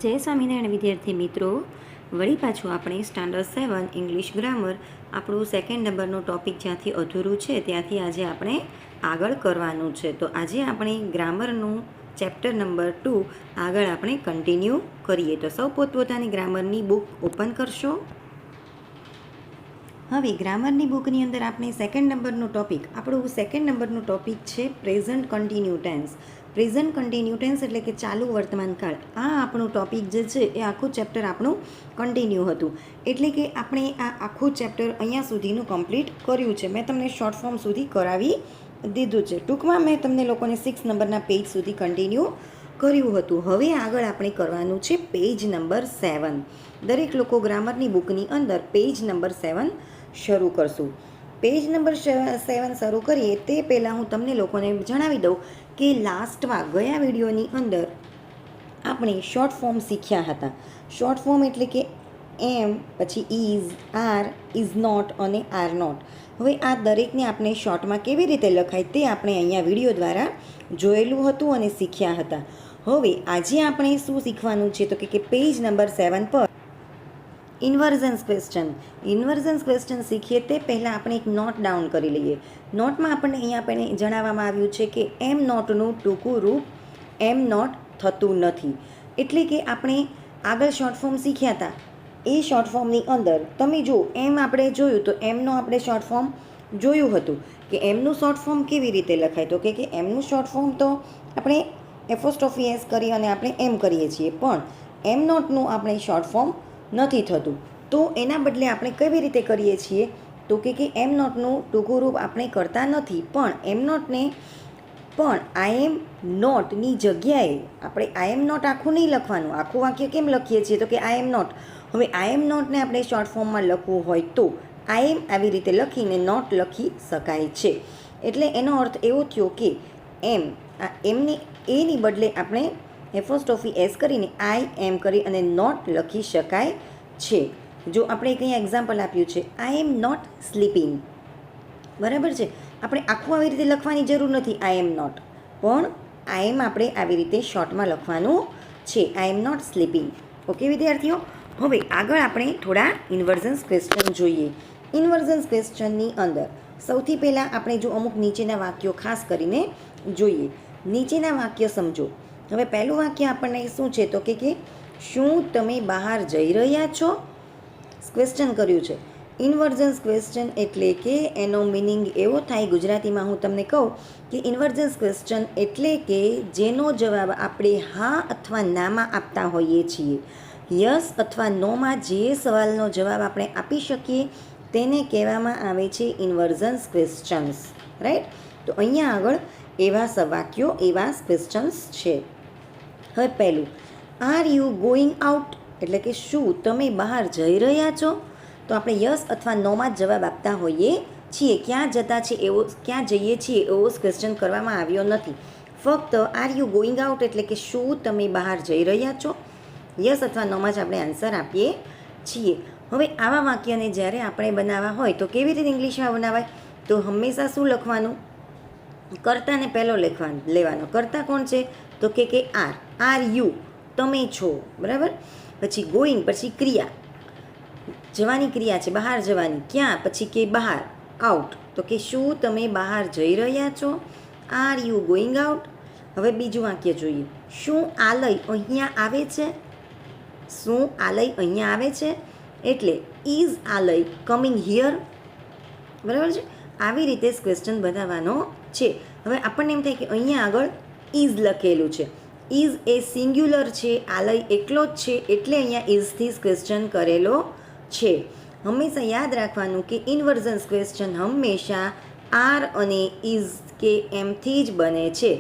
જય સ્વામિનારાયણ વિદ્યાર્થી મિત્રો, વળી પાછું આપણે સ્ટાન્ડર્ડ 7 ઇંગ્લિશ ગ્રામર આપણું સેકન્ડ નંબરનું ટૉપિક જ્યાંથી અધૂરું છે ત્યાંથી આજે આપણે આગળ કરવાનું છે. તો આજે આપણે ગ્રામરનું ચેપ્ટર નંબર 2 આગળ આપણે કન્ટિન્યુ કરીએ. તો સૌ પોતપોતાની ગ્રામરની બુક ઓપન કરશો. હવે ગ્રામરની બુકની અંદર આપણે સેકન્ડ નંબરનું ટૉપિક, આપણું સેકન્ડ નંબરનું ટૉપિક છે present continue tense. Present continue tense એટલે કે ચાલુ વર્તમાનકાળ. આ આપણું ટૉપિક જે છે એ આખું ચેપ્ટર આપણું કન્ટિન્યુ હતું. એટલે કે આપણે આ આખું ચેપ્ટર અહીંયા સુધીનું કમ્પ્લીટ કર્યું છે. મેં તમને શોર્ટ ફોર્મ સુધી કરાવી દીધું છે. ટૂંકમાં મેં તમને લોકોને 6 નંબરના પેજ સુધી કન્ટિન્યુ કર્યું હતું. હવે આગળ આપણે કરવાનું છે પેજ નંબર 7. દરેક લોકો ગ્રામરની બુકની અંદર પેજ નંબર 7 શરૂ કરશું. પેજ નંબર 7 શરૂ કરીએ તે પહેલાં હું તમને લોકોને જણાવી દઉં કે લાસ્ટમાં ગયા વિડીયોની અંદર આપણે શોર્ટ ફોર્મ શીખ્યા હતા. શોર્ટ ફોર્મ એટલે કે એમ, પછી ઇઝ, આર, ઇઝ નોટ અને આર નોટ. હવે આ દરેકને આપણે શોર્ટમાં કેવી રીતે લખાય તે આપણે અહીંયા વિડીયો દ્વારા જોયેલું હતું અને શીખ્યા હતા. હવે આજે આપણે શું શીખવાનું છે તો કે પેજ નંબર 7 પર ઇન્વર્ઝન્સ ક્વેશ્ચન. ઇન્વર્ઝન્સ ક્વેશ્ચન શીખીએ તે પહેલાં આપણે એક નોટ ડાઉન કરી લઈએ. નોટમાં આપણને અહીંયા આપણે જણાવવામાં આવ્યું છે કે એમ નોટનું ટૂંકું રૂપ એમ નોટ થતું નથી. એટલે કે આપણે આગળ શોર્ટ ફોર્મ શીખ્યા હતા એ શોર્ટ ફોર્મની અંદર તમે જો એમ આપણે જોયું તો એમનો આપણે શોર્ટ ફોર્મ જોયું હતું કે એમનું શોર્ટ ફોર્મ કેવી રીતે લખાય. તો કે એમનું શોર્ટ ફોર્મ તો આપણે એફોસ્ટ્રોફી એસ કરી અને આપણે એમ કરીએ છીએ, પણ એમ નોટનું આપણે શોર્ટ ફોર્મ નથી થતું. તો એના બદલે આપણે કેવી રીતે કરીએ છીએ તો કે એમ નોટનું ટૂંકું રૂપ આપણે કરતા નથી, પણ એમ નોટને પણ આઈ એમ નોટની જગ્યાએ આપણે આઈ એમ નોટ આખું નહીં લખવાનું. આખું વાક્ય કેમ લખીએ છીએ તો કે આઈ એમ નોટ. હવે આઈ એમ નોટને આપણે શોર્ટ ફોર્મમાં લખવું હોય તો આઈ એમ આવી રીતે લખીને નોટ લખી શકાય છે. એટલે એનો અર્થ એવો થયો કે એમ એમની એની બદલે આપણે એફોસ્ટ્રોફી એસ કરીને આઈ એમ કરી અને નોટ લખી શકાય છે. જો આપણે કંઈ એક્ઝામ્પલ આપ્યું છે આઈ એમ નોટ સ્લીપિંગ, બરાબર છે. આપણે આખું આવી રીતે લખવાની જરૂર નથી આઈ એમ નોટ, પણ આઈ એમ આપણે આવી રીતે શોર્ટમાં લખવાનું છે, આઈ એમ નોટ સ્લીપિંગ. ઓકે વિદ્યાર્થીઓ, હવે આગળ આપણે થોડા ઇન્વર્ઝન્સ ક્વેશ્ચન જોઈએ. ઇન્વર્ઝન્સ ક્વેશ્ચનની અંદર સૌથી પહેલાં આપણે જો અમુક નીચેના વાક્યો ખાસ કરીને જોઈએ. નીચેના વાક્ય સમજો. હવે પહેલું વાક્ય આપણને શું છે તો કે શું તમે બહાર જઈ રહ્યા છો? ક્વેશ્ચન કર્યું છે. ઇન્વર્ઝન્સ ક્વેશ્ચન એટલે કે એનો મિનિંગ એવો થાય, ગુજરાતીમાં હું તમને કહું કે ઇન્વર્ઝન્સ ક્વેશ્ચન એટલે કે જેનો જવાબ આપણે હા અથવા નામાં આપતા હોઈએ છીએ. યસ અથવા નોમાં જે સવાલનો જવાબ આપણે આપી શકીએ તેને કહેવામાં આવે છે ઇન્વર્ઝન્સ ક્વેશ્ચન્સ, રાઈટ. તો અહીંયા આગળ એવા વાક્યો, એવા ક્વેશ્ચન્સ છે. હવે પહેલું, આર યુ ગોઈંગ આઉટ એટલે કે શું તમે બહાર જઈ રહ્યા છો? તો આપણે યસ અથવા નોમાં જ જવાબ આપતા હોઈએ છીએ. ક્યાં જતા છે એવો, ક્યાં જઈએ છીએ એવો ક્વેશ્ચન કરવામાં આવ્યો નથી. ફક્ત આર યુ ગોઈંગ આઉટ એટલે કે શું તમે બહાર જઈ રહ્યા છો? યસ અથવા નોમાં જ આપણે આન્સર આપીએ છીએ. હવે આવા વાક્યને જ્યારે આપણે બનાવવા હોય તો કેવી રીતે ઇંગ્લિશમાં બનાવાય? તો હંમેશા શું લખવાનું? કર્તાને પહેલો લેવાનો. કર્તા કોણ છે તો કે આર યુ, તમે છો, બરાબર. પછી ગોઈંગ, પછી ક્રિયા, જવાની ક્રિયા છે, બહાર જવાની. ક્યાં? પછી કે બહાર. આઉટ તો કે શું તમે બહાર જઈ રહ્યા છો? Are you going out. હવે બીજું વાક્ય જોઈએ. શું આલય અહીંયા આવે છે? શું આલય અહીંયા આવે છે એટલે ઇઝ આલય કમિંગ હિયર, બરાબર છે. આવી રીતે ક્વેશ્ચન બનાવવાનો છે. હવે આપણને એમ થાય કે અહીંયા આગળ ઇઝ લખેલું છે, ઇઝ એ સિંગ્યુલર છે, આલય એકલો જ છે, એટલે અહીંયા ઇઝથી ક્વેશ્ચન કરેલો છે. હંમેશા યાદ રાખવાનું કે ઇન્વર્ઝન્સ ક્વેશ્ચન હંમેશા આર અને ઇઝ કે એમથી જ બને છે.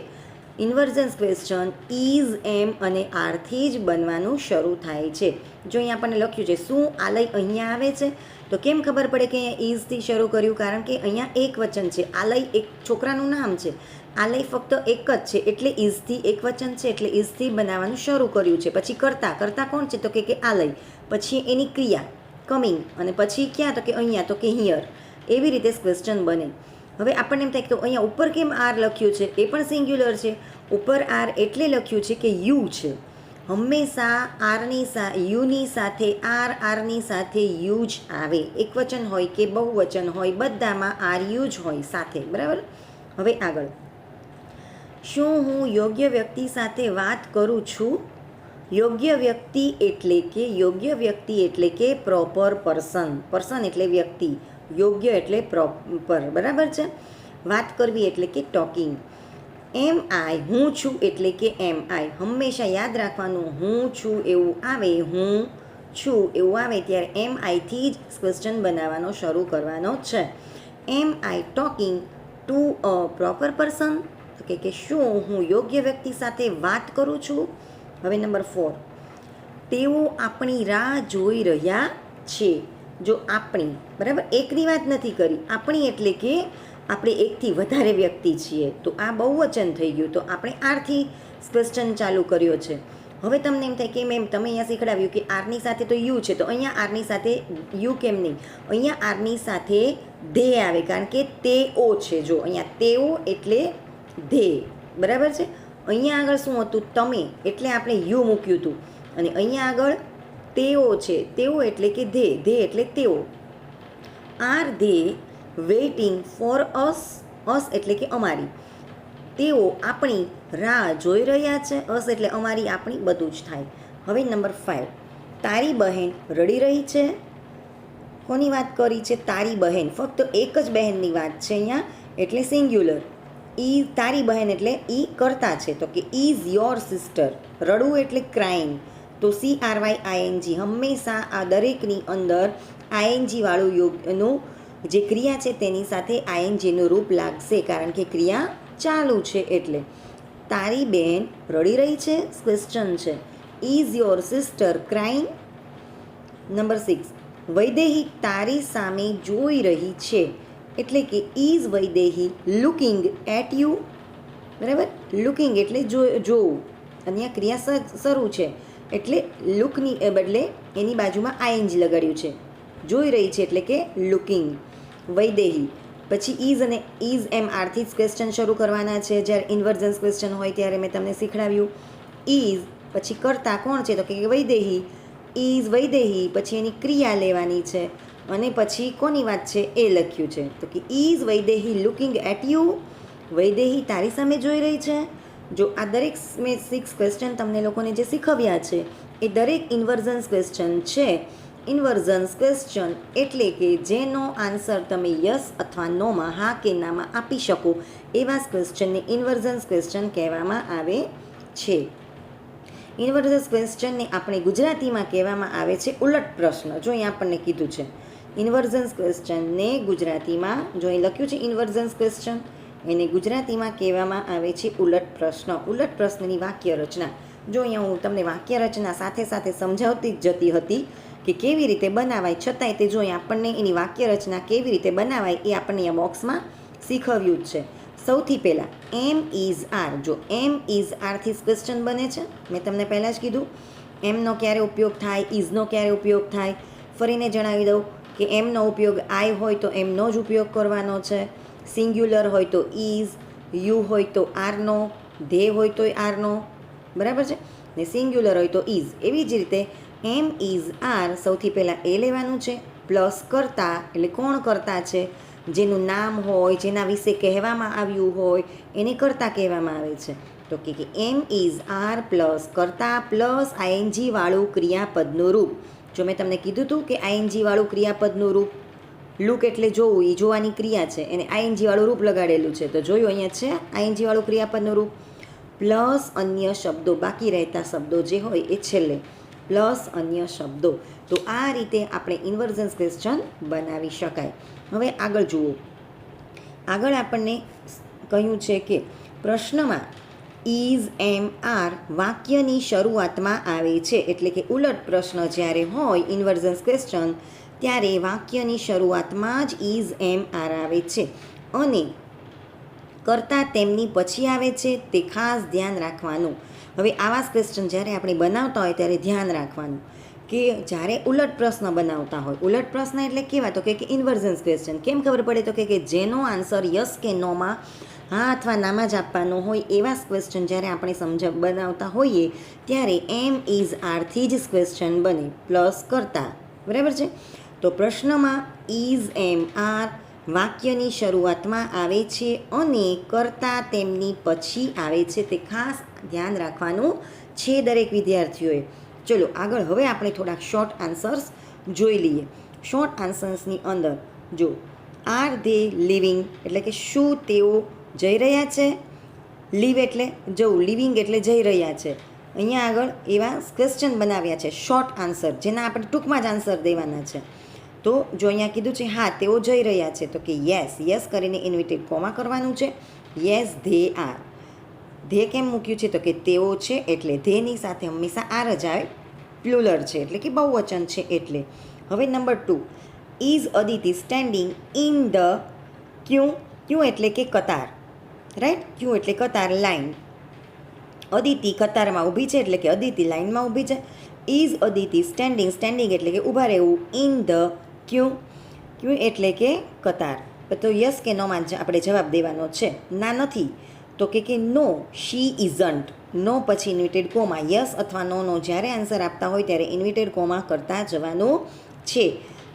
ઇન્વર્ઝન્સ ક્વેશ્ચન ઇઝ, એમ અને આરથી જ બનવાનું શરૂ થાય છે. જો અહીંયા આપણને લખ્યું છે શું આલય અહીંયા આવે છે, તો કેમ ખબર પડે કે અહીંયા ઇઝથી શરૂ કર્યું? કારણ કે અહીંયા એક વચન છે. આલય એક છોકરાનું નામ છે, આલય ફક્ત એક જ છે, એટલે ઇઝથી એક વચન છે, એટલે ઇઝથી બનાવવાનું શરૂ કર્યું છે. પછી કર્તા કોણ છે તો કે આલય, પછી એની ક્રિયા કમિંગ, અને પછી ક્યાં તો કે અહીંયા, તો કે હિયર. એવી રીતે ક્વેશ્ચન બને. હવે આપણને એમ થાય કે તો અહીંયા ઉપર કેમ આર લખ્યું છે? એ પણ સિંગ્યુલર છે. ઉપર આર એટલે લખ્યું છે કે યુ છે, હંમેશા યુની સાથે આરની સાથે યુ જ આવે. એકવચન હોય કે બહુવચન હોય, બધામાં આર યુ જ હોય સાથે. બરાબર. હવે આગળ, શું હું યોગ્ય વ્યક્તિ સાથે વાત કરું છું? યોગ્ય વ્યક્તિ એટલે કે પ્રોપર પર્સન. પર્સન એટલે વ્યક્તિ, યોગ્ય એટલે પ્રોપર. બરાબર છે. વાત કરવી એટલે કે ટોકિંગ. એમ આઈ, હું છું એટલે કે એમ આઈ. હંમેશા યાદ રાખવાનું, હું છું એવું આવે, હું છું એવું આવે ત્યારે એમ આઈથી જ ક્વેશ્ચન બનાવવાનો શરૂ કરવાનો છે. Am I talking to a proper person? કે શું હું યોગ્ય વ્યક્તિ સાથે વાત કરું છું? હવે નંબર 4, તેઓ આપણી રાહ જોઈ રહ્યા છે. જો આપણી, બરાબર, એકની વાત નથી કરી, આપણી એટલે કે આપણે એકથી વધારે વ્યક્તિ છીએ, તો આ બહુવચન થઈ ગયું, તો આપણે આરથી ક્વેશ્ચન ચાલુ કર્યો છે. હવે તમને એમ થાય કે મેમ તમે અહીંયા શીખડાવ્યું કે આરની સાથે તો યુ છે, તો અહીંયા આરની સાથે યુ કેમ નહીં? અહીંયા આરની સાથે ધે આવે, કારણ કે તેઓ છે. જો અહીંયા તેઓ એટલે ધે. બરાબર છે. અહીંયા આગળ શું હતું? તમે, એટલે આપણે યુ મૂક્યું હતું. અને અહીંયા આગળ તેઓ છે, તેઓ એટલે કે ધે એટલે તેઓ. Are they waiting for us? Us એટલે કે અમારી. તેઓ આપણી રાહ જોઈ રહ્યા છે. અસ એટલે અમારી, આપણી, બધું જ થાય. હવે નંબર 5, તારી બહેન રડી રહી છે. કોની વાત કરી છે? તારી બહેન. ફક્ત એક જ બહેનની વાત છે અહીંયા, એટલે સિંગ્યુલર. તારી બહેન એટલે કરતા છે, તો કે ઇઝ યોર સિસ્ટર. રડવું એટલે ક્રાઇંગ, તો CRYING. હંમેશા આ દરેકની અંદર આઈએનજી વાળું યોગનું જે ક્રિયા છે તેની સાથે આઈએનજીનું રૂપ લાગશે, કારણ કે ક્રિયા ચાલુ છે. એટલે તારી બહેન રડી રહી છે, ક્વેશ્ચન છે. Is your sister crying? Number 6, Vaidehi તારી સામે જોઈ રહી છે, એટલે કે is Vaidehi looking at you? બરાબર. લુકિંગ એટલે જોવું, અહીંયા ક્રિયા શરૂ છે, એટલે લુકની બદલે એની બાજુમાં આઈએનજી લગાડ્યું છે. જોઈ રહી છે એટલે કે લુકિંગ. વૈદેહી. પછી ઇઝ અને ઇઝ એમ આરથી જ ક્વેશ્ચન શરૂ કરવાના છે. જ્યારે ઇન્વર્જન્સ ક્વેશ્ચન હોય ત્યારે મેં તમને શીખડાવ્યું. ઇઝ પછી કરતા કોણ છે? તો કે વૈદેહી. ઇઝ વૈદેહી, પછી એની ક્રિયા લેવાની છે, અને પછી કોની વાત છે એ લખ્યું છે. તો કે is Vaidehi looking at you? Vaidehi તારી સામે જોઈ રહી છે. જો આ દરેક મેં 6 ક્વેશ્ચન તમને લોકોને જે શીખવ્યા છે એ દરેક ઇન્વર્જન્સ ક્વેશ્ચન છે. ઇન્વર્જન્સ ક્વેશ્ચન એટલે કે જેનો આન્સર તમે યસ અથવા નોમાં, હા કે નામાં આપી શકો, એવા ક્વેશ્ચનને ઇન્વર્જન્સ ક્વેશ્ચન કહેવામાં આવે છે. ઇન્વર્જન્સ ક્વેશ્ચનને આપણે ગુજરાતીમાં કહેવામાં આવે છે ઉલટ પ્રશ્ન. જો અહીં આપણને કીધું છે ઇન્વર્જન્સ ક્વેશ્ચનને ગુજરાતીમાં, જો અહીં લખ્યું છે ઇન્વર્જન્સ ક્વેશ્ચન, એને ગુજરાતીમાં કહેવામાં આવે છે ઉલટ પ્રશ્ન. ઉલટ પ્રશ્નની વાક્ય રચના, જો અહીંયા હું તમને વાક્ય રચના સાથે સાથે સમજાવતી જ જતી હતી કે કેવી રીતે બનાવાય, છતાંય તે જો અહીં આપણને એની વાક્ય રચના કેવી રીતે બનાવાય એ આપણને અહીંયા બોક્સમાં શીખવ્યું જ છે. સૌથી પહેલાં એમ ઇઝ આર. જો એમ ઇઝ આરથી ક્વેશ્ચન બને છે. મેં તમને પહેલાં જ કીધું એમનો ક્યારે ઉપયોગ થાય, ઇઝનો ક્યારે ઉપયોગ થાય. ફરીને જણાવી દઉં કે એમનો ઉપયોગ આઈ હોય તો એમનો જ ઉપયોગ કરવાનો છે. સિંગ્યુલર હોય તો ઇઝ, યુ હોય તો આરનો, ધે હોય તો આરનો. બરાબર છે ને? સિંગ્યુલર હોય તો ઇઝ. એવી જ રીતે એમ ઇઝ આર, સૌથી પહેલાં એ લેવાનું છે, પ્લસ કરતા, એટલે કોણ કરતા છે? જેનું નામ હોય, જેના વિશે કહેવામાં આવ્યું હોય એને કરતા કહેવામાં આવે છે. તો કે એમ ઇઝ આર પ્લસ કરતા પ્લસ આઈએનજી વાળું ક્રિયાપદનું રૂપ. જો મેં તમને કીધું હતું કે આઈએનજી વાળું ક્રિયાપદનું રૂપ, લુક એટલે જોવું, એ જોવાની ક્રિયા છે, એને આઈએનજી વાળું રૂપ લગાડેલું છે. તો જોયું અહીંયા છે આઈએનજી વાળું ક્રિયાપદનું રૂપ, પ્લસ અન્ય શબ્દો, બાકી રહેતા શબ્દો જે હોય એ છેલ્લે, પ્લસ અન્ય શબ્દો. તો આ રીતે આપણે ઇન્વર્જન્સ ક્વેશ્ચન બનાવી શકાય. હવે આગળ જુઓ. આગળ આપણને કહ્યું છે કે પ્રશ્નમાં ઇઝ એમ આર વાક્યની શરૂઆતમાં આવે છે, એટલે કે ઉલટ પ્રશ્ન જ્યારે હોય ઇન્વર્જન્સ ક્વેશ્ચન ત્યારે વાક્યની શરૂઆતમાં જ ઇઝ એમ આર આવે છે, અને કરતાં તેમની પછી આવે છે. તે ખાસ ધ્યાન રાખવાનું. હવે આવા ક્વેશ્ચન જ્યારે આપણે બનાવતા હોય ત્યારે ધ્યાન રાખવાનું કે જ્યારે ઉલટ પ્રશ્ન બનાવતા હોય, ઉલટ પ્રશ્ન એટલે કેવા, તો કે ઇન્વર્ઝન્સ ક્વેશ્ચન. કેમ ખબર પડે, તો કે જેનો આન્સર યસ કે નોમાં, હા અથવા નામાં જ આપવાનો હોય એવા ક્વેશ્ચન જ્યારે આપણે બનાવતા હોઈએ ત્યારે એમ ઇઝ આરથી જ ક્વેશ્ચન બને, પ્લસ કરતા. બરાબર છે. તો પ્રશ્નમાં ઇઝ એમ આર વાક્યની શરૂઆતમાં આવે છે અને કરતા તેમની પછી આવે છે. તે ખાસ ધ્યાન રાખવાનું છે દરેક વિદ્યાર્થીઓએ. ચલો આગળ હવે આપણે થોડાક શોર્ટ આન્સર્સ જોઈ લઈએ. શોર્ટ આન્સર્સની અંદર જો આર ધે લિવિંગ એટલે કે શું તેઓ જઈ રહ્યા છે. લીવ એટલે જવું, લિવિંગ એટલે જઈ રહ્યા છે. અહીંયા આગળ એવા ક્વેશ્ચન બનાવ્યા છે શોર્ટ આન્સર, જેના આપણે ટૂંકમાં જ આન્સર દેવાના છે. તો જો અહીંયા કીધું છે હા તેઓ જઈ રહ્યા છે, તો કે યસ, યસ કરીને ઇન્વિટેડ કોમા કરવાનું છે. Yes they are. ધે કેમ મૂક્યું છે, તો કે તેઓ છે એટલે ધેની સાથે હંમેશા આર જ આવે, પ્લુલર છે એટલે કે બહુવચન છે એટલે. હવે number 2, is Aditi standing in the queue. Queue એટલે કે કતાર, રાઈટ. ક્યુ એટલે કતાર, લાઈન. અદિતિ કતારમાં ઊભી છે એટલે કે અદિતિ લાઈનમાં ઊભી છે. ઇઝ અદિતિ સ્ટેન્ડિંગ, સ્ટેન્ડિંગ એટલે કે ઊભા રહેવું. ઇન ધ ક્યુ, ક્યુ એટલે કે કતાર. તો યસ કે નોમાં આપણે જવાબ દેવાનો છે. ના નથી, તો કે નો શી ઇઝન્ટ. નો પછી ઇન્વિટેડ કોમા. યસ અથવા નો જ્યારે આન્સર આપતા હોય ત્યારે ઇન્વિટેડ કોમા કરતા જવાનું છે.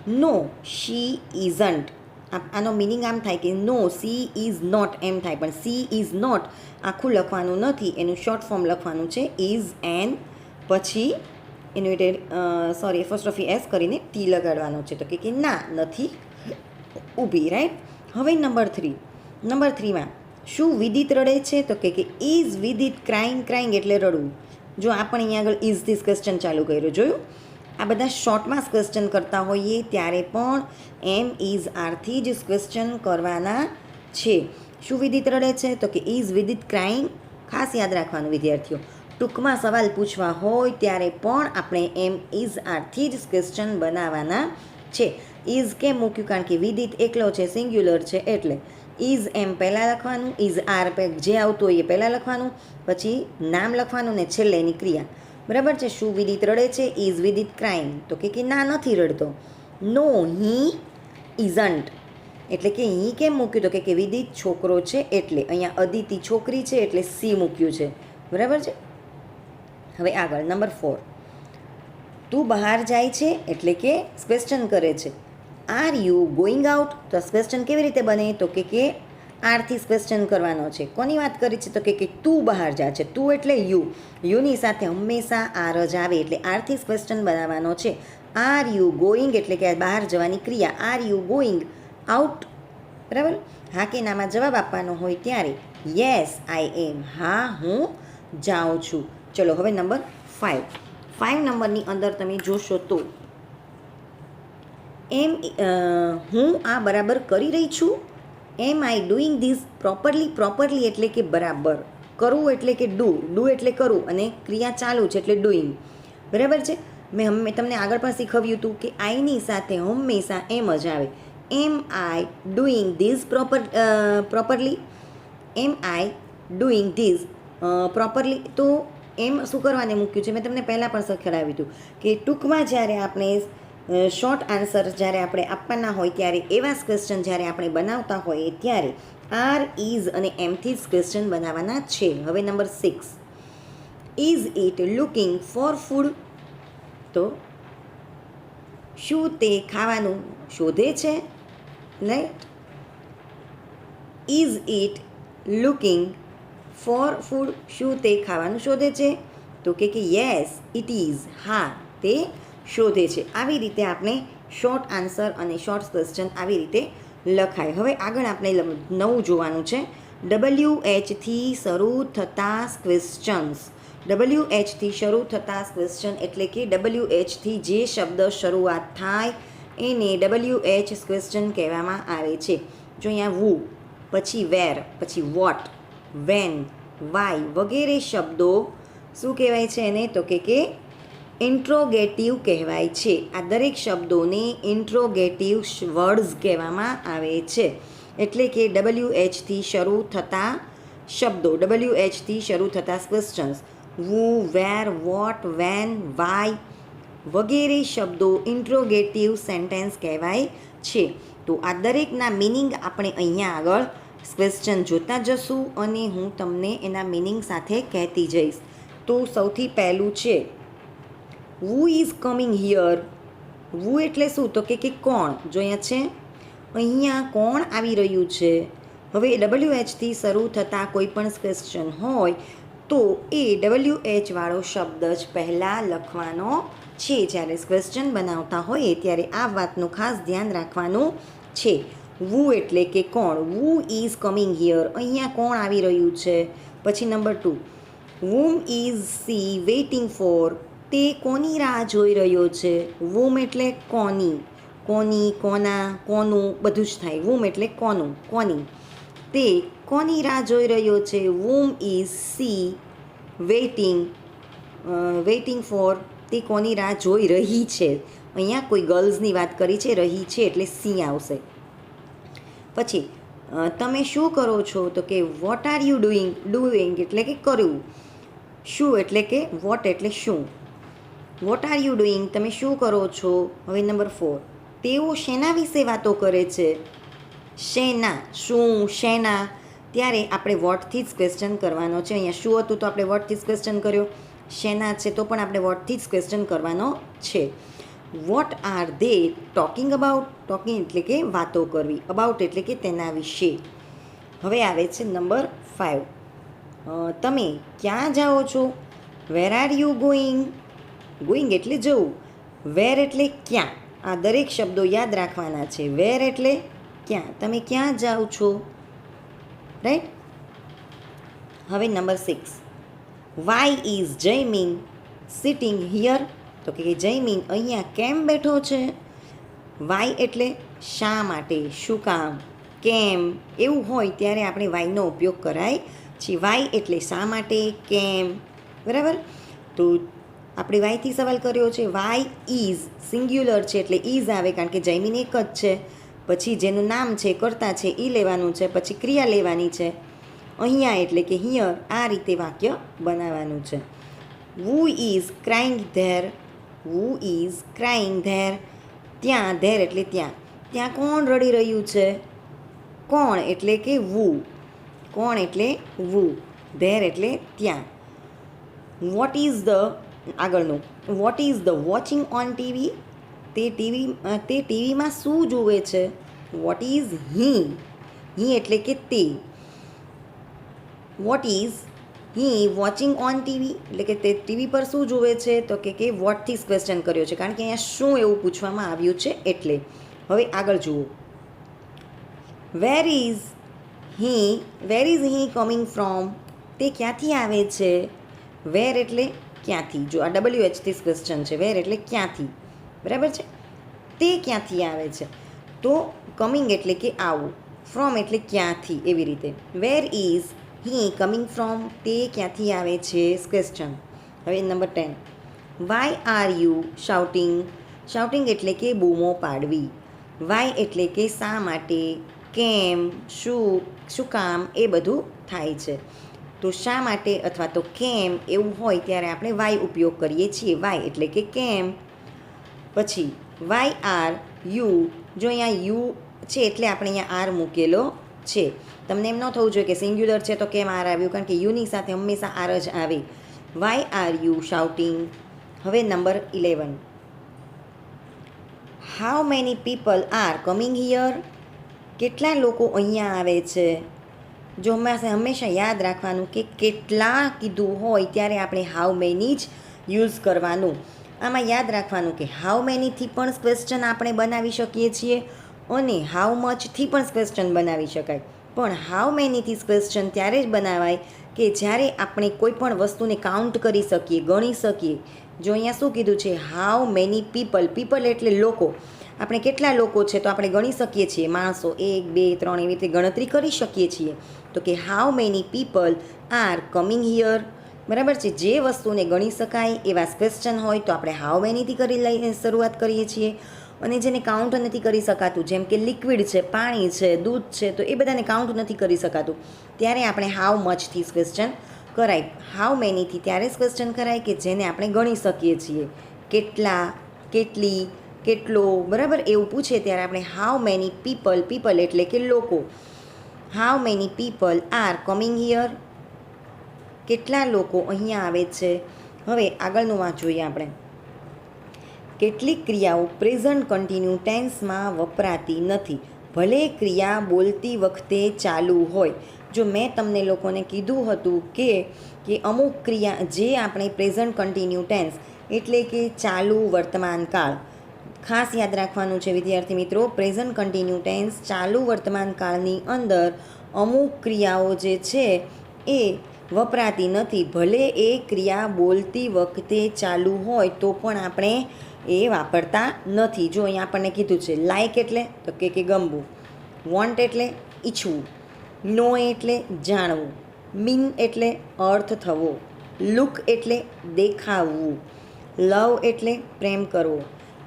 નો શી ઇઝન્ટ. આનો મિનિંગ આમ થાય કે નો સી ઇઝ નોટ એમ થાય, પણ સી ઇઝ નોટ આખું લખવાનું નથી, એનું શોર્ટ ફોર્મ લખવાનું છે ઇઝ એન, પછી ઇન્વિટેડ એપોસ્ટ્રોફી એસ કરીને ટી લગાડવાનો છે. તો કે ના નથી ઊભી, રાઈટ. હવે નંબર 3. નંબર 3માં શું વિદિત રડે છે, તો કે ઇઝ વિદિત ક્રાઇંગ. ક્રાઇંગ એટલે રડવું. જો આપણે અહીંયા આગળ ઇઝથી ક્વેશ્ચન ચાલુ કર્યું, જોયું. આ બધા શોર્ટમાં ક્વેશ્ચન કરતા હોઈએ ત્યારે પણ એમ ઇઝ આરથી જ ક્વેશ્ચન કરવાના છે. શું વિદિત રડે છે, તો કે ઇઝ વિદિત ક્રાઇંગ. ખાસ યાદ રાખવાનું વિદ્યાર્થીઓ, ટૂંકમાં સવાલ પૂછવા હોય ત્યારે પણ આપણે એમ ઇઝ આરથી જ ક્વેશ્ચન બનાવવાના છે. ઇઝ કેમ મૂક્યું, કારણ કે વિદિત એકલો છે, સિંગ્યુલર છે એટલે. ઇઝ એમ પહેલાં લખવાનું, ઇઝ આર જે આવતું હોય એ પહેલાં લખવાનું, પછી નામ લખવાનું ને છેલ્લે એની ક્રિયા. બરાબર છે. શું વિદિત રડે છે, ઇઝ વિદિત ક્રાઇંગ. તો કે ના નથી રડતો. નો હી ઇઝન્ટ એટલે કે હી કેમ મૂક્યું, તો કે વિદિત છોકરો છે એટલે. અહીંયા અદિતિ છોકરી છે એટલે સી મૂક્યું છે. બરાબર છે. હવે આગળ નંબર 4, તું બહાર જાય છે એટલે કે ક્વેશ્ચન કરે છે. Are you going out. તો ક્વેશ્ચન કેવી રીતે બને, તો કે આરથી ક્વેશ્ચન કરવાનો છે. કોની વાત કરી છે, તો કે તું બહાર જા છે. તું એટલે યુ, યુની સાથે હંમેશા આર જ આવે એટલે આરથી ક્વેશ્ચન બનાવવાનો છે. આર યુ ગોઈંગ એટલે કે બહાર જવાની ક્રિયા. Are you going out. બરાબર. હા કે નામાં જવાબ આપવાનો હોય ત્યારે યસ આઈ એમ, હા હું જાઉં છું. ચલો હવે નંબર 5. 5 નંબરની અંદર તમે જોશો તો એમ હું આ બરાબર કરી રહી છું. એમ I doing this properly. Properly એટલે કે બરાબર. કરવું એટલે કે ડુ એટલે કરવું અને ક્રિયા ચાલુ છે એટલે ડુઈંગ. બરાબર છે. મેં તમને આગળ પણ શીખવ્યું હતું કે આઈની સાથે હંમેશા એમ જ આવે. Am I doing this properly. Am I doing this properly. તો એમ શું કરવાને મૂક્યું છે, મેં તમને પહેલાં પણ શીખવાડ્યું હતું કે ટૂંકમાં જ્યારે આપણે શોર્ટ આન્સર જ્યારે આપણે આપવાના હોય ત્યારે એવા ક્વેશ્ચન જ્યારે આપણે બનાવતા હોઈએ ત્યારે આર ઇઝ અને એમથી જ ક્વેશ્ચન બનાવવાના છે. હવે number 6, is it looking for food. તો શું તે ખાવાનું શોધે છે, right. Is it looking for food. શું તે ખાવાનું શોધે છે, તો કે યસ ઇટ ઇઝ, હા તે શોધે છે. આવી રીતે આપણે શોર્ટ આન્સર અને શોર્ટ ક્વેશ્ચન આવી રીતે લખાય. હવે આગળ આપણે નવું જોવાનું છે. WHથી શરૂ થતા ક્વેશ્ચન્સ. WHથી શરૂ થતા ક્વેશ્ચન એટલે કે WHથી જે શબ્દ શરૂઆત થાય એને WH ક્વેશ્ચન કહેવામાં આવે છે. જો અહીંયા વુ, પછી વેર, પછી વોટ, વેન, વાય વગેરે શબ્દો શું કહેવાય છે એને, તો કે ઇન્ટ્રોગેટિવ કહેવાય છે. આ દરેક શબ્દોને ઇન્ટ્રોગેટિવ વર્ડ્સ કહેવામાં આવે છે. એટલે કે WHથી શરૂ થતા શબ્દો, WHથી શરૂ થતા ક્વેશ્ચન્સ. વુ, વેર, વોટ, વેન, વાય, વગેરે શબ્દો ઇન્ટ્રોગેટિવ સેન્ટેન્સ કહેવાય છે. તો આ દરેકના મિનિંગ આપણે અહીંયા આગળ ક્વેશ્ચન જોતા જશું અને હું તમને એના મિનિંગ સાથે કહેતી જઈશ. તો સૌથી પહેલું છે વુ ઇઝ કમિંગ હિયર. વુ એટલે શું? તો કે કોણ. જો અહીંયા છે, અહીંયા કોણ આવી રહ્યું છે. હવે WHથી શરૂ થતા કોઈ પણ ક્વેશ્ચન હોય તો એ WH વાળો શબ્દ જ પહેલાં લખવાનો છે. જ્યારે ક્વેશ્ચન બનાવતા હોઈએ ત્યારે આ વાતનું ખાસ ધ્યાન રાખવાનું છે. વુ એટલે કે કોણ. Who is coming here. અહીંયા કોણ આવી રહ્યું છે. પછી number 2, whom is she waiting for. તે કોની રાહ જોઈ રહ્યો છે. whom એટલે કોની, કોની, કોના, કોનું બધું જ થાય. whom એટલે કોનું, કોની. તે કોની રાહ જોઈ રહ્યો છે. whom is she waiting for. તે કોની રાહ જોઈ રહી છે. અહીંયા કોઈ ગર્લ્સની વાત કરી છે, રહી છે એટલે સી આવશે. પછી તમે શું કરો છો? તો કે what are you doing. Doing એટલે કે કરવું. શું એટલે કે વોટ એટલે શું. વોટ આર યુ ડુઈંગ, તમે શું કરો છો. હવે નંબર 4, તેઓ શેના વિશે વાતો કરે છે. શેના, શું, શેના. ત્યારે આપણે વોટથી જ ક્વેશ્ચન કરવાનો છે. અહીંયા શું હતું તો આપણે વોટથી જ ક્વેશ્ચન કર્યો. શેના છે તો પણ આપણે વોટથી જ ક્વેશ્ચન કરવાનો છે. What are they talking about. Talking એટલે કે વાતો કરવી, અબાઉટ એટલે કે તેના વિશે. હવે આવે છે નંબર 5, તમે ક્યાં જાઓ છો. Where are you going. Going એટલે જવું, વેર એટલે ક્યાં. આ દરેક શબ્દો યાદ રાખવાના છે. વેર એટલે ક્યાં, તમે ક્યાં જાઓ છો. રાઈટ. હવે number 6, why is Jaymin sitting here. તો કે જયમીન અહીંયા કેમ બેઠો છે. વાય એટલે શા માટે, શું કામ, કેમ. એવું હોય ત્યારે આપણે વાયનો ઉપયોગ કરાય છે. વાય એટલે શા માટે, કેમ. બરાબર. તો આપણે વાયથી સવાલ કર્યો છે. વાય ઇઝ સિંગ્યુલર છે એટલે ઇઝ આવે કારણ કે જયમીન એક જ છે. પછી જેનું નામ છે, કર્તા છે, એ લેવાનું છે. પછી ક્રિયા લેવાની છે. અહીંયા એટલે કે હિયર. આ રીતે વાક્ય બનાવવાનું છે. Who is crying there. Who is crying there. ત્યાં, ધેર એટલે ત્યાં. ત્યાં કોણ રડી રહ્યું છે. કોણ એટલે કે વુ. કોણ એટલે વુ. ધેર એટલે ત્યાં. વોટ ઇઝ ધ, આગળનું, what is the watching on TV. તે ટીવીમાં શું જુએ છે. What is he. હી એટલે કે તે. What is he watching on TV એટલે કે તે ટીવી પર શું જુએ છે. તો કે વોટથી જ ક્વેશ્ચન કર્યો છે કારણ કે અહીંયા શું એવું પૂછવામાં આવ્યું છે એટલે. હવે આગળ જુઓ. વેર ઇઝ હી કમિંગ ફ્રોમ. તે ક્યાંથી આવે છે. વેર એટલે ક્યાંથી. જો આ WHથી ક્વેશ્ચન છે. વેર એટલે ક્યાંથી. બરાબર છે. તે ક્યાંથી આવે છે. તો કમિંગ એટલે કે આવું, ફ્રોમ એટલે ક્યાંથી, એવી રીતે. Where is he coming from. તે ક્યાંથી આવે છે ક્વેશ્ચન. હવે number 10, why are you shouting. Shouting એટલે કે બૂમો પાડવી. વાય એટલે કે શા માટે, કેમ, શું કામ, એ બધું થાય છે. તો શા માટે અથવા તો કેમ એવું હોય ત્યારે આપણે વાય ઉપયોગ કરીએ છીએ. વાય એટલે કે કેમ. પછી વાય આર યુ. જો અહીંયા યુ છે એટલે આપણે અહીંયા આર મૂકેલો છે. તમને એમ ન થવું જોઈએ કે સિંગ્યુલર છે તો કેમ આર આવ્યું, કારણ કે યુની સાથે હંમેશા આર જ આવે. Why are you shouting. હવે number 11, how many people are coming here. કેટલા લોકો અહીંયા આવે છે. જો હંમેશા યાદ રાખવાનું કે કેટલા કીધું હોય ત્યારે આપણે હાઉ મેની જ યુઝ કરવાનું. આમાં યાદ રાખવાનું કે હાઉ મેનીથી પણ ક્વેશ્ચન આપણે બનાવી શકીએ છીએ અને હાઉ મચથી પણ ક્વેશ્ચન બનાવી શકાય. પણ હાઉ મેનીથી ક્વેશ્ચન ત્યારે જ બનાવાય કે જ્યારે આપણે કોઈ પણ વસ્તુને કાઉન્ટ કરી શકીએ, ગણી શકીએ. જો અહીંયા શું કીધું છે, હાઉ મેની પીપલ. પીપલ એટલે લોકો. આપણે કેટલા લોકો છે તો આપણે ગણી શકીએ છીએ. માણસો 1 2 3 એવી રીતે ગણતરી કરી શકીએ છીએ. તો કે how many people are coming here. બરાબર છે. જે વસ્તુને ગણી શકાય એવા ક્વેશ્ચન હોય તો આપણે હાઉ મેનીથી શરૂઆત કરીએ છીએ. અને જેને કાઉન્ટ નથી કરી શકાતું, જેમ કે લિક્વિડ છે, પાણી છે, દૂધ છે, તો એ બધાને કાઉન્ટ નથી કરી શકાતું ત્યારે આપણે હાઉ મચથી ક્વેશ્ચન કરાય. હાઉ મેનીથી ત્યારે જ ક્વેશ્ચન કરાય કે જેને આપણે ગણી શકીએ છીએ. કેટલા, કેટલી, કેટલો, બરાબર એવું પૂછે ત્યારે આપણે હાઉ મેની પીપલ, પીપલ એટલે કે લોકો, how many people are coming here, કેટલા લોકો અહીંયા આવે છે. હવે આગળનું વાત જોઈએ આપણે. કેટલીક ક્રિયાઓ પ્રેઝન્ટ કન્ટિન્યુ ટેન્સમાં વપરાતી નથી, ભલે ક્રિયા બોલતી વખતે ચાલુ હોય. જો મેં તમને લોકોને કીધું હતું કે અમુક ક્રિયા જે આપણે પ્રેઝન્ટ કન્ટિન્યુ ટેન્સ એટલે કે ચાલુ વર્તમાનકાળ, ખાસ યાદ રાખવાનું છે વિદ્યાર્થી મિત્રો, પ્રેઝન્ટ કન્ટિન્યુ ટેન્સ ચાલુ વર્તમાનકાળની અંદર અમુક ક્રિયાઓ જે છે એ વપરાતી નથી, ભલે એ ક્રિયા બોલતી વખતે ચાલુ હોય તો પણ આપણે એ વાપરતા નથી. જો અહીંયા આપણને કીધું છે લાઇક એટલે તો કે ગમવું, વોન્ટ એટલે ઈચ્છવું, નો એટલે જાણવું, મીન એટલે અર્થ થવો, લુક એટલે દેખાવવું, લવ એટલે પ્રેમ કરવો,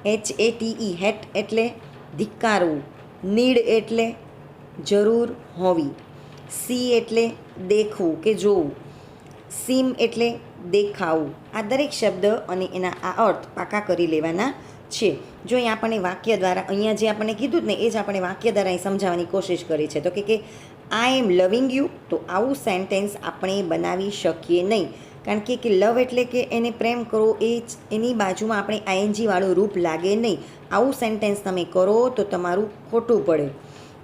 HATE હેટ એટલે ધિક્કારવું, નીડ એટલે જરૂર હોવી, સી એટલે દેખવું કે જોવું, સીમ એટલે દેખાવું. આ દરેક શબ્દ અને એના આ અર્થ પાકા કરી લેવાના છે. જો અહીં આપણને વાક્ય દ્વારા અહીંયા જે આપણને કીધું ને એ જ આપણે વાક્ય દ્વારા અહીં સમજાવવાની કોશિશ કરી છે. તો કે આઈ એમ લવિંગ યુ, તો આવું સેન્ટેન્સ આપણે બનાવી શકીએ નહીં, કારણ કે લવ એટલે કે એને પ્રેમ કરો, એ જ એની બાજુમાં આપણે ING વાળું રૂપ લાગે નહીં. આવું સેન્ટેન્સ તમે કરો તો તમારું ખોટું પડે,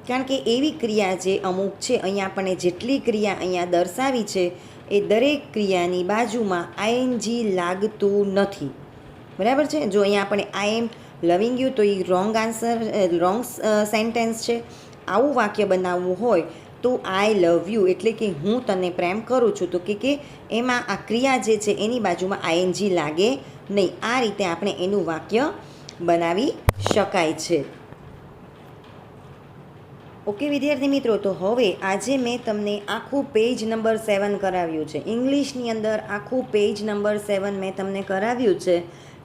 કારણ કે એવી ક્રિયા જે અમુક છે, અહીંયા આપણને જેટલી ક્રિયા અહીંયા દર્શાવી છે એ દરેક ક્રિયાની બાજુમાં ING લાગતું નથી, બરાબર છે. જો અહીંયા આપણે આઈ એમ લવિંગ યુ તો એ રોંગ સેન્ટેન્સ છે. આવું વાક્ય બનાવવું હોય તો આઈ લવ યુ એટલે કે હું તને પ્રેમ કરું છું, તો કે એમાં આ ક્રિયા જે છે એની બાજુમાં ING લાગે નહીં. આ રીતે આપણે એનું વાક્ય બનાવી શકાય છે. ઓકે વિદ્યાર્થી મિત્રો, તો હવે આજે મેં તમને આખું પેજ નંબર 7 કરાવ્યું છે. ઇંગ્લિશની અંદર આખું પેજ નંબર 7 મેં તમને કરાવ્યું છે.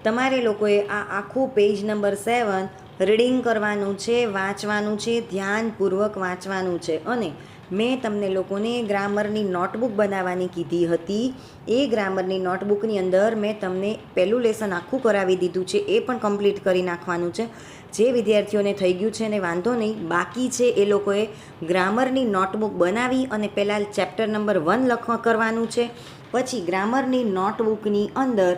તમારે લોકોએ આ આખું પેજ નંબર 7 રીડિંગ કરવાનું છે, વાંચવાનું છે, ધ્યાનપૂર્વક વાંચવાનું છે. અને મેં તમને લોકોને ગ્રામરની નોટબુક બનાવવાની કીધી હતી. એ ગ્રામરની નોટબુકની અંદર મેં તમને પહેલું લેસન આખું કરાવી દીધું છે, એ પણ કમ્પ્લીટ કરી નાખવાનું છે. જે વિદ્યાર્થીઓને થઈ ગયું છે ને વાંધો નહીં, બાકી છે એ લોકોએ ગ્રામરની નોટબુક બનાવી અને પહેલાં ચેપ્ટર નંબર 1 કરવાનું છે. પછી ગ્રામરની નોટબુકની અંદર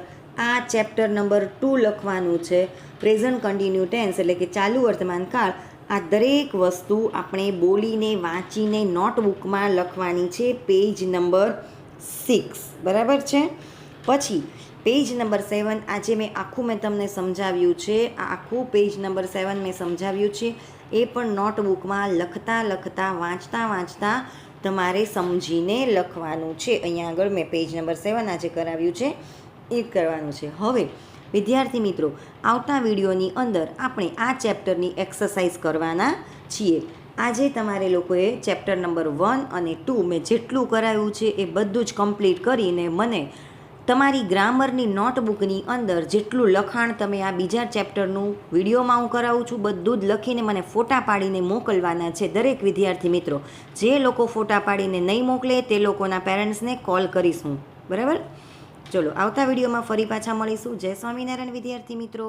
આ ચેપ્ટર નંબર 2 લખવાનું છે, પ્રેઝન્ટ કન્ટિન્યુ ટેન્સ એટલે કે ચાલુ વર્તમાનકાળ. આ દરેક વસ્તુ આપણે બોલીને વાંચીને નોટબુકમાં લખવાની છે, પેજ નંબર 6, બરાબર છે. પછી પેજ નંબર 7 આજે મેં આખું મેં તમને સમજાવ્યું છે. આ આખું પેજ નંબર 7 મેં સમજાવ્યું છે, એ પણ નોટબુકમાં લખતા વાંચતા તમારે સમજીને લખવાનું છે. અહીંયા આગળ મેં પેજ નંબર 7 આજે કરાવ્યું છે એ કરવાનું છે. હવે વિદ્યાર્થી મિત્રો, આવતા વિડીયોની અંદર આપણે આ ચેપ્ટરની એક્સરસાઇઝ કરવાના છીએ. આજે તમારે લોકોએ ચેપ્ટર નંબર 1 અને 2 મેં જેટલું કરાવ્યું છે એ બધું જ કમ્પ્લીટ કરીને મને તમારી ગ્રામરની નોટબુકની અંદર જેટલું લખાણ તમે આ બીજા ચેપ્ટરનું વિડીયોમાં હું કરાવું છું બધું જ લખીને મને ફોટા પાડીને મોકલવાના છે દરેક વિદ્યાર્થી મિત્રો. જે લોકો ફોટા પાડીને નહીં મોકલે તે લોકોના પેરેન્ટ્સને કોલ કરીશું, બરાબર. ચલો આવતા વિડીયોમાં ફરી પાછા મળીશું. જય સ્વામિનારાયણ વિદ્યાર્થી મિત્રો.